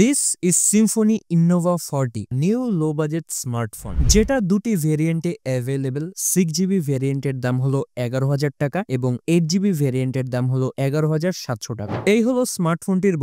This is Symphony Innova 40 new low budget smartphone, যেটা দুটি ভেরিয়েন্টে available. 6GB ভেরিয়েন্টের দাম হলো 11,000 টাকা এবং 8GB ভেরিয়েন্টের দাম হলো 11,700 টাকা। এই হলো স্মার্টফোনটির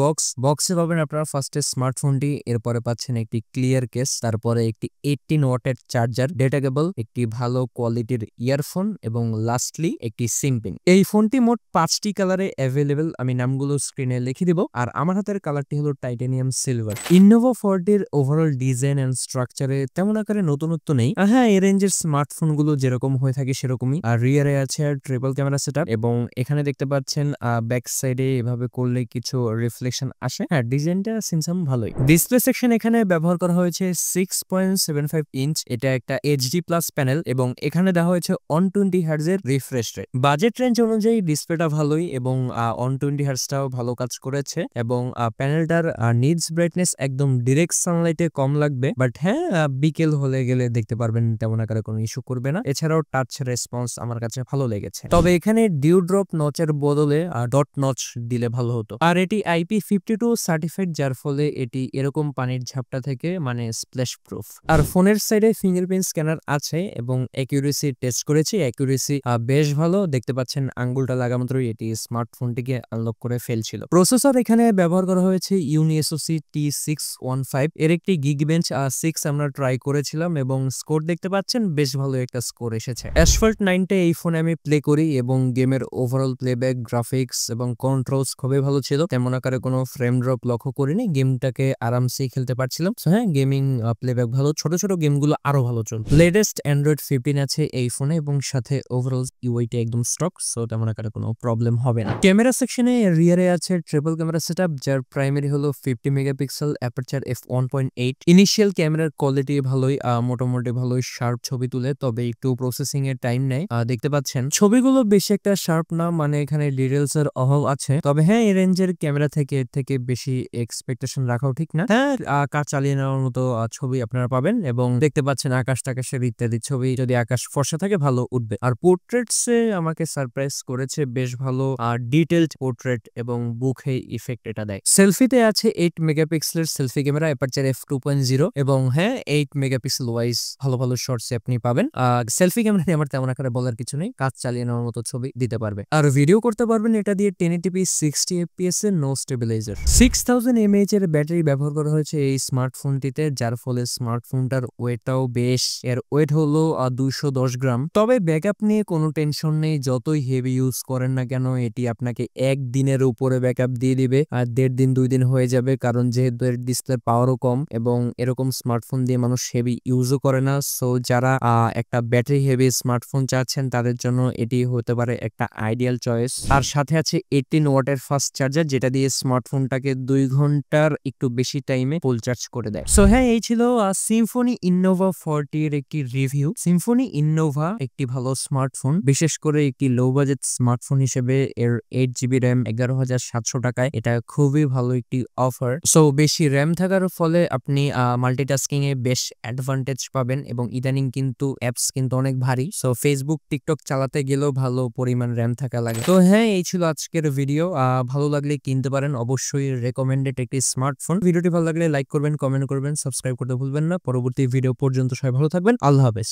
বক্সে পাবেন আপনারা ফার্স্টে স্মার্টফোনটি, এরপরে পাচ্ছেন একটি ক্লিয়ার কেস, তারপরে একটি 18 ওয়াটের চার্জার, ডেটা কেবল, একটি ভালো কোয়ালিটির ইয়ারফোন এবং লাস্টলি একটি সিম পিন। এই ফোনটি মোট 5টি কালারে অ্যাভেলেবল, আমি নামগুলো স্ক্রিনে লিখে দিব। আর আমার হাতের কালারটি হলো titanium silver. Innova 40 overall design and স্ট্রাকচারে তেমন আকারে নতুনত্ব নেই। হ্যাঁ, এই রেঞ্জের স্মার্টফোন গুলো যেরকম হয়ে থাকে সেরকমই। আর রিয়ারে আছে ট্রিপল ক্যামেরা সেটআপ এবং এখানে দেখতে পাচ্ছেন ব্যাক সাইডে এভাবে করলে কিছু রিফ্লেকশন আসে। হ্যাঁ, ডিজাইনটা সিমসাম ভালোই। ডিসপ্লে সেকশন এখানে ব্যবহার করা হয়েছে 6.75 ইঞ্চ, এটা একটা এইচডি প্লাস প্যানেল এবং এখানে দেওয়া হয়েছে 120 হার্জ এর রিফ্রেশ রেট। বাজেট রেঞ্জ অনুযায়ী ডিসপ্লেটা ভালোই এবং 120 হার্জটাও ভালো কাজ করেছে এবং প্যানেলটার নিডস ব্রাইটনেস একদম ডিরেক্ট সানলাইটে কম লাগবে, বাট হ্যাঁ বিকেল হলে গেলে দেখতে পারবেন তেমন আকারে কোনো ইস্যু করবে না। এছাড়াও টাচ রেসপন্স আমার কাছে ভালো লেগেছে, তবে এখানে ডিউ ড্রপ নচের বদলে ডট নচ দিলে ভালো হতো। আর এটি IP52 সার্টিফাইড, যার ফলে এটি এরকম পানির ঝাপটা থেকে মানে স্প্ল্যাশ প্রুফ। আর ফোনের সাইডে ফিঙ্গারপ্রিন্ট স্ক্যানার আছে এবং অ্যাকুরেসি টেস্ট করেছি, অ্যাকুরেসি বেশ ভালো। দেখতে পাচ্ছেন আঙ্গুলটা লাগা মাত্রই এটি স্মার্টফোনটিকে আনলক করে ফেলছিল। প্রসেসর এখানে ব্যবহার করা হয়েছে UniSoC T615, এর একটি Geekbench 6 আমরা ট্রাই করেছিলাম এবং স্কোর দেখতে পাচ্ছেন বেশ ভালো একটা স্কোর এসেছে। Asphalt 9টা এই ফোনে আমি প্লে করি এবং গেমের ওভারঅল প্লেব্যাক, গ্রাফিক্স এবং কন্ট্রোলস খুবই ভালো ছিল। তেমন আকারে কোনো ফ্রেম ড্রপ লক্ষ্য করিনি, গেমটাকে আরামসে খেলতে পারছিলাম। হ্যাঁ, গেমিং প্লেব্যাক ভালো, ছোট ছোট গেমগুলো আরো ভালো চল। লেটেস্ট অ্যান্ড্রয়েড 15 আছে এই ফোনে এবং সাথে ওভারঅল ইউআইটা একদম স্টক, সো তেমন আকারে কোনো প্রবলেম হবে না। ক্যামেরা সেকশনে রিয়ারে আছে ট্রিপল ক্যামেরা সেটআপ, যার প্রাইমারি হলো 50 মেগাপিক্সেল, অ্যাপারচার f1.8। ইনিশিয়াল ক্যামেরার কোয়ালিটি ভালোই, মোটামুটি ভালোই শার্প ছবি তুলে, তবে একটু প্রসেসিং এর টাইম নেয়। দেখতে পাচ্ছেন ছবিগুলো বেশি একটা শার্প না, মানে এখানে ডিটেলস এর অভাব আছে। তবে হ্যাঁ, এই রেঞ্জের ক্যামেরা থেকে এর থেকে বেশি এক্সপেকটেশন রাখাও ঠিক না। হ্যাঁ, কাজ চালিয়ে নেওয়ার মতো ছবি আপনারা পাবেন এবং দেখতে পাচ্ছেন আকাশ টাকাশের ইত্যাদি ছবি, যদি আকাশ ফর্সা থাকে ভালো উঠবে। আর পোর্ট্রেটসে আমাকে সারপ্রাইজ করেছে, বেশ ভালো ডিটেলড পোর্ট্রেট এবং বুকে ইফেক্ট এটা দেয়। সেলফিতে আছে 8 মেগাপিক্সেলের সেলফি ক্যামেরা, অ্যাপারচার f2.0 এবং হ্যাঁ 8 মেগাপিক্সেল ওয়াইজ ভালো ভালো শর্টস আপনি পাবেন। সেলফি ক্যামেরা নিয়ে আমার তেমন আকারে বলার কিছু নেই, কাজ চালিয়ে নেওয়ার মতো ছবি দিতে পারবে আর ভিডিও করতে পারবেন এটা দিয়ে 1080p 60 fps এর নো স্টেবিলাইজার। 6000 mAh এর ব্যাটারি ব্যবহার করা হয়েছে এই স্মার্টফোনটিতে, যার ফলে স্মার্টফোনটার ওয়েটটাও বেশ, এর ওয়েট হলো 210 গ্রাম। তবে ব্যাকআপ নিয়ে কোনো টেনশন নেই, যতই হেভি ইউজ করেন না কেন এটি আপনাকে একদিনের উপরে ব্যাকআপ দিয়ে দিবে আর 1.5 দিন 2 দিন হয়ে যাবে, কারণ যেহেতু এর ডিসপ্লে পাওয়ারও কম এবং এরকম স্মার্টফোন দিয়ে মানুষ হেভি ইউজও করে না। সো যারা একটা ব্যাটারি হেভি স্মার্টফোন চাচ্ছেন তাদের জন্য এটি হতে পারে একটা আইডিয়াল চয়েস। আর সাথে আছে 18 ওয়াটের ফাস্ট চার্জার, যেটা দিয়ে স্মার্টফোনটাকে 2 ঘন্টার একটু বেশি টাইমে ফুল চার্জ করে দেয়। সো হ্যাঁ, এই ছিল সিম্ফনি ইনোভা 40 এর একটি রিভিউ। সিম্ফনি ইনোভা একটি ভালো স্মার্টফোন, বিশেষ করে একটি লো বাজেট স্মার্টফোন হিসেবে এর 8GB র্যাম 11,700 টাকায় এটা খুবই ভালো একটি অফার। সো বেশি র্যাম থাকার ফলে আপনি মাল্টিটাস্কিং এ বেশ অ্যাডভান্টেজ পাবেন এবং ইদানিং কিন্তু অ্যাপস কিন্তু অনেক ভারী, সো ফেসবুক টিকটক চালাতে গেলেও ভালো পরিমাণ র্যাম থাকা লাগে। তো হ্যাঁ, এই ছিল আজকের ভিডিও। ভালো লাগলে কিনতে পারেন, অবশ্যই রেকমেন্ডেড একটি স্মার্টফোন। ভিডিওটি ভালো লাগলে লাইক করবেন, কমেন্ট করবেন, সাবস্ক্রাইব করতে ভুলবেন না। পরবর্তী ভিডিও পর্যন্ত সবাই ভালো থাকবেন, আল্লাহ হাফেজ।